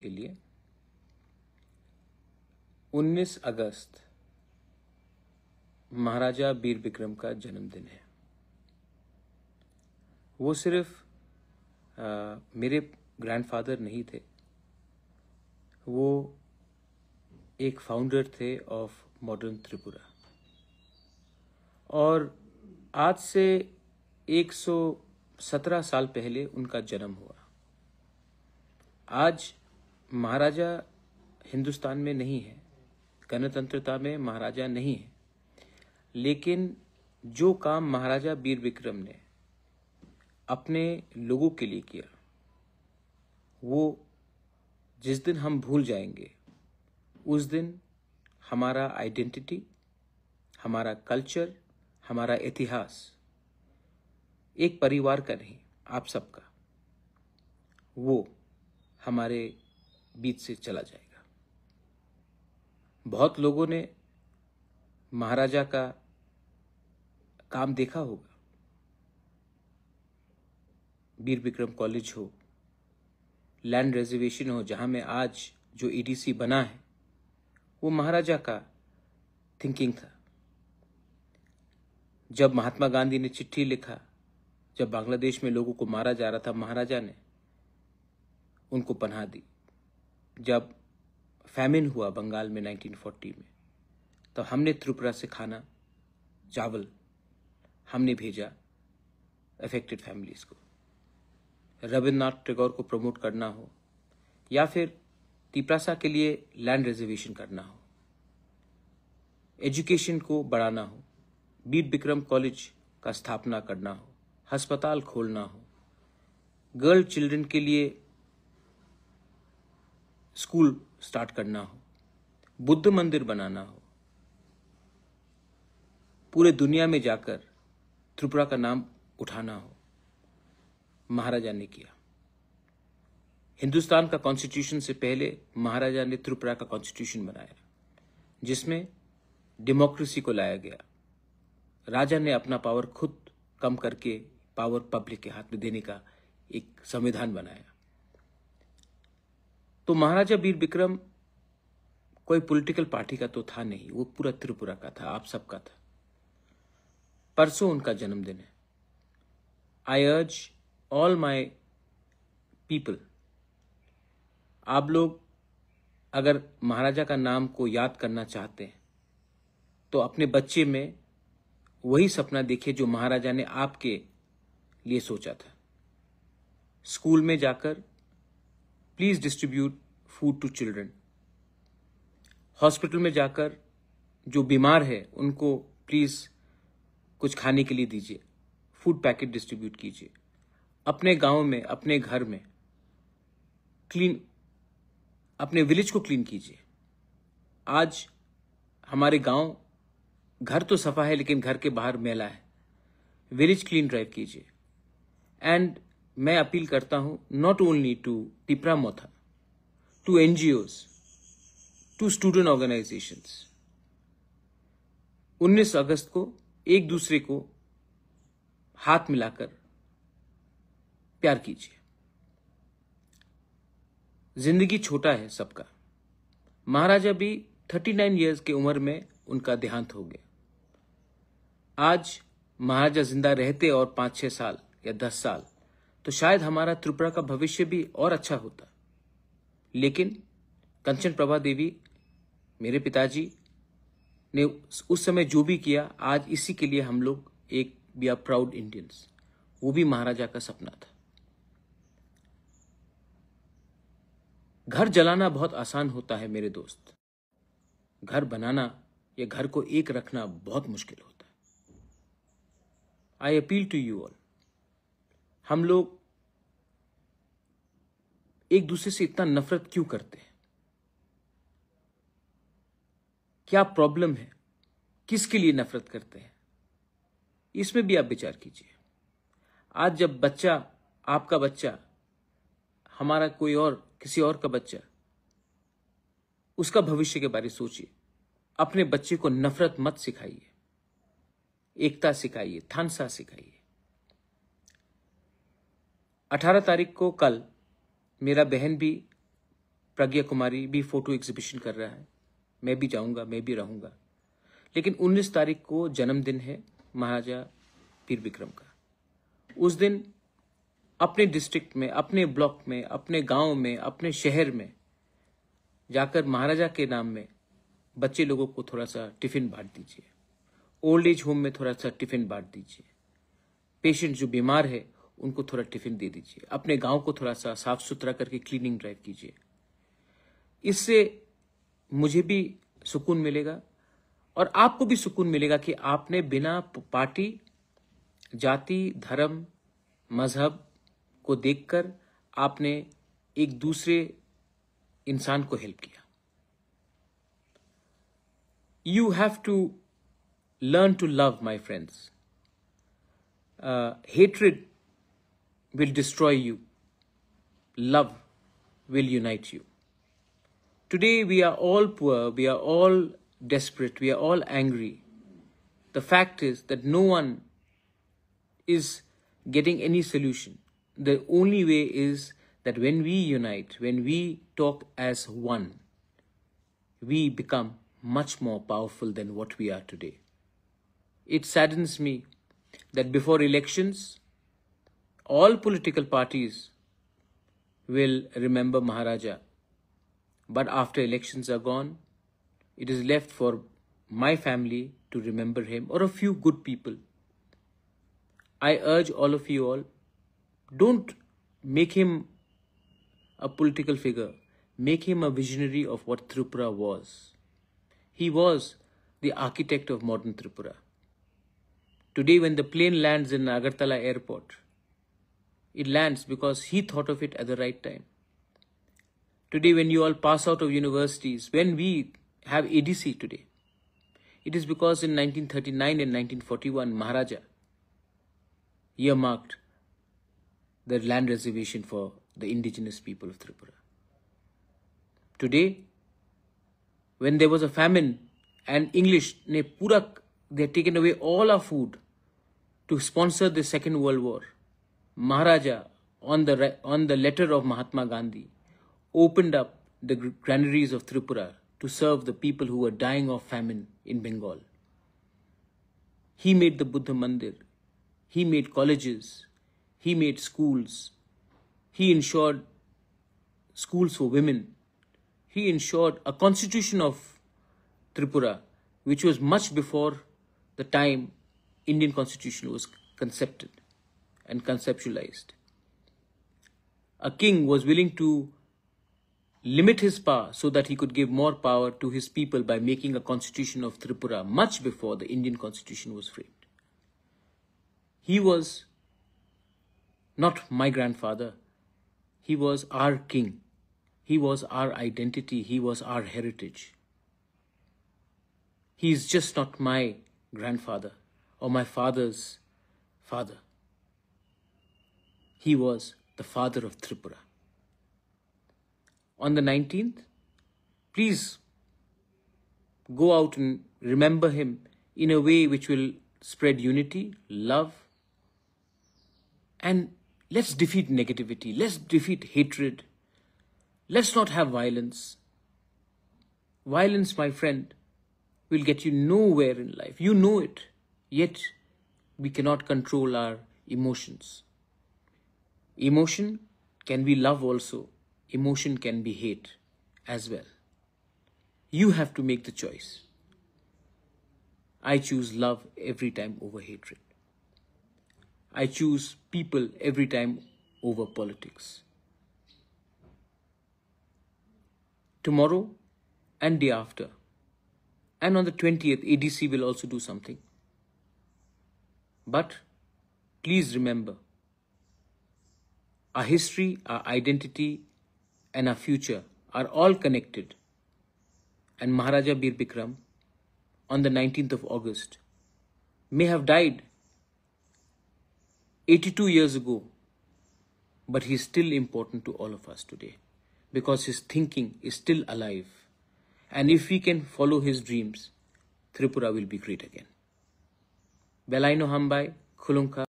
के लिए 19 अगस्त महाराजा वीर विक्रम का जन्मदिन है। वो सिर्फ मेरे ग्रैंडफादर नहीं थे, वो एक फाउंडर थे ऑफ मॉडर्न त्रिपुरा। और आज से 117 साल पहले उनका जन्म हुआ। आज महाराजा हिंदुस्तान में नहीं है, गणतंत्रता में महाराजा नहीं है, लेकिन जो काम महाराजा वीर विक्रम ने अपने लोगों के लिए किया, वो जिस दिन हम भूल जाएंगे, उस दिन हमारा आइडेंटिटी, हमारा कल्चर, हमारा इतिहास एक परिवार का नहीं, आप सबका, वो हमारे बीच से चला जाएगा। बहुत लोगों ने महाराजा का काम देखा होगा। वीर विक्रम कॉलेज हो, लैंड रिजर्वेशन हो, जहां में आज जो ईडीसी बना है, वो महाराजा का थिंकिंग था। जब महात्मा गांधी ने चिट्ठी लिखा, जब बांग्लादेश में लोगों को मारा जा रहा था, महाराजा ने उनको पनाह दी। जब फैमिन हुआ बंगाल में 1940 में, तो हमने त्रिपुरा से खाना, चावल हमने भेजा अफेक्टेड फैमिलीज को। रविन्द्रनाथ टैगोर को प्रमोट करना हो या फिर तिपरासा के लिए लैंड रिजर्वेशन करना हो, एजुकेशन को बढ़ाना हो, वीर विक्रम कॉलेज का स्थापना करना हो, अस्पताल खोलना हो, गर्ल चिल्ड्रन के लिए स्कूल स्टार्ट करना हो, बुद्ध मंदिर बनाना हो, पूरे दुनिया में जाकर त्रिपुरा का नाम उठाना हो, महाराजा ने किया। हिंदुस्तान का कॉन्स्टिट्यूशन से पहले महाराजा ने त्रिपुरा का कॉन्स्टिट्यूशन बनाया, जिसमें डेमोक्रेसी को लाया गया। राजा ने अपना पावर खुद कम करके पावर पब्लिक के हाथ में देने का एक संविधान बनाया। तो महाराजा वीर विक्रम कोई पॉलिटिकल पार्टी का तो था नहीं, वो पूरा त्रिपुरा का था, आप सबका था। परसों उनका जन्मदिन है। आई अर्ज ऑल माई पीपल, आप लोग अगर महाराजा का नाम को याद करना चाहते हैं, तो अपने बच्चे में वही सपना देखिए जो महाराजा ने आपके लिए सोचा था। स्कूल में जाकर please distribute food to children. Hospital में जाकर जो बीमार है उनको प्लीज कुछ खाने के लिए दीजिए, फूड पैकेट डिस्ट्रीब्यूट कीजिए। अपने गांव में, अपने घर में क्लीन, अपने विलेज को क्लीन कीजिए। आज हमारे गांव, घर तो सफा है लेकिन घर के बाहर मैला है, विलेज क्लीन ड्राइव कीजिए। एंड मैं अपील करता हूं, not only to Tipra Motha, to NGOs, to student organisations, 19 अगस्त को एक दूसरे को हाथ मिलाकर प्यार कीजिए। जिंदगी छोटा है सबका। महाराजा भी 39 इयर्स की उम्र में उनका देहांत हो गया। आज महाराजा जिंदा रहते और 5-6 साल या 10 साल, तो शायद हमारा त्रिपुरा का भविष्य भी और अच्छा होता। लेकिन कंचन प्रभा देवी, मेरे पिताजी ने उस समय जो भी किया, आज इसी के लिए हम लोग एक वी आर प्राउड इंडियंस। वो भी महाराजा का सपना था। घर जलाना बहुत आसान होता है मेरे दोस्त, घर बनाना या घर को एक रखना बहुत मुश्किल होता है। I appeal to you all, हम लोग एक दूसरे से इतना नफरत क्यों करते हैं? क्या प्रॉब्लम है? किसके लिए नफरत करते हैं? इसमें भी आप विचार कीजिए। आज जब बच्चा, आपका बच्चा, हमारा कोई और, किसी और का बच्चा, उसका भविष्य के बारे में सोचिए। अपने बच्चे को नफरत मत सिखाइए, एकता सिखाइए, थानसा सिखाइए। 18 तारीख को कल मेरा बहन भी प्रज्ञा कुमारी भी फोटो एग्जीबिशन कर रहा है, मैं भी जाऊंगा, मैं भी रहूंगा। लेकिन 19 तारीख को जन्मदिन है महाराजा वीर विक्रम का। उस दिन अपने डिस्ट्रिक्ट में, अपने ब्लॉक में, अपने गांव में, अपने शहर में जाकर महाराजा के नाम में बच्चे लोगों को थोड़ा सा टिफिन बांट दीजिए, ओल्ड एज होम में थोड़ा सा टिफिन बांट दीजिए, पेशेंट जो बीमार है उनको थोड़ा टिफिन दे दीजिए, अपने गांव को थोड़ा सा साफ सुथरा करके क्लीनिंग ड्राइव कीजिए। इससे मुझे भी सुकून मिलेगा और आपको भी सुकून मिलेगा कि आपने बिना पार्टी, जाति, धर्म, मजहब को देखकर आपने एक दूसरे इंसान को हेल्प किया। You have to learn to love, my friends. Hatred will destroy you. Love will unite you. Today we are all poor, we are all desperate, we are all angry. The fact is that no one is getting any solution. The only way is that when we unite, when we talk as one, we become much more powerful than what we are today. It saddens me that before elections, all political parties will remember Maharaja. But after elections are gone, it is left for my family to remember him or a few good people. I urge all of you all, don't make him a political figure. Make him a visionary of what Tripura was. He was the architect of modern Tripura. Today, when the plane lands in Agartala airport, it lands because he thought of it at the right time. Today, when you all pass out of universities, when we have ADC today, it is because in 1939 and 1941, Maharaja earmarked the land reservation for the indigenous people of Tripura. Today, when there was a famine and English, they had taken away all our food to sponsor the Second World War, Maharaja, on the letter of Mahatma Gandhi, opened up the granaries of Tripura to serve the people who were dying of famine in Bengal. He made the Buddha Mandir. He made colleges. He made schools. He ensured schools for women. He ensured a constitution of Tripura, which was much before the time Indian constitution was concepted and conceptualized. A king was willing to limit his power so that he could give more power to his people by making a constitution of Tripura much before the Indian constitution was framed. He was not my grandfather. He was our king. He was our identity. He was our heritage. He is just not my grandfather or my father's father. He was the father of Tripura. On the 19th, please go out and remember him in a way which will spread unity, love, and let's defeat negativity. Let's defeat hatred. Let's not have violence. Violence, my friend, will get you nowhere in life. You know it. Yet, we cannot control our emotions. Emotion can be love also. Emotion can be hate as well. You have to make the choice. I choose love every time over hatred. I choose people every time over politics. Tomorrow and day after, and on the 20th, ADC will also do something. But please remember, our history, our identity, and our future are all connected. And Maharaja Bir Bikram, on the 19th of August, may have died 82 years ago, but he is still important to all of us today because his thinking is still alive. And if we can follow his dreams, Tripura will be great again. Belaino Hambai, Khulunka.